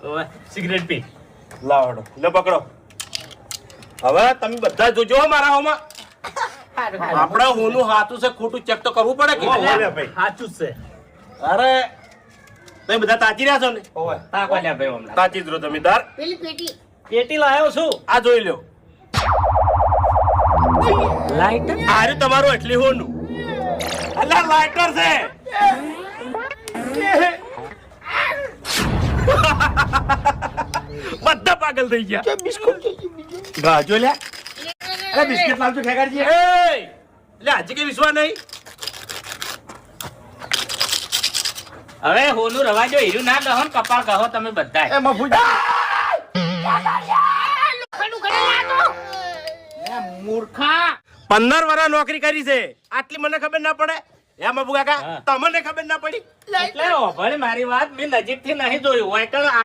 ઓય સિગરેટ પી. લાવડો લે પકડો. હવે તમે બધા જોજો હો મારા હોમાં. આપણા હોનું હાથું છે ખોટું ચેક તો કરવું પડે કે સાચું જ છે. અરે તમે બધા તાચી રહ્યા છો ને? તાકવા લ્યા ભાઈ હમણાં. તાચી જ રહો તમે તાર. પેલી પેટી પેટી લાવ્યો છું. આ જોઈ લ્યો. લાઈટર આર્યું તમારું એટલી હોનું. અલ્યા લાઇટર છે. બધા પાગલ થઈ ગયા. ગાજો લ્યા. અરે બિસ્કિટ લાવજો ખેગાડજી. એ એટલે હજી કે વિશ્વાસ નહીં. હવે હોનું રવા જો હીરું ના કહો ને કપાળ કહો તમે બધા. એ મફુજા મૂર્ખા 15 વર્ષ નોકરી કરી છે. આટલી મને ખબર ના પડે? એમ મફુ કાકા તમને ખબર ના પડી? એટલે ઓભળ મારી વાત મેં નજીક થી નહીં જોયું હોય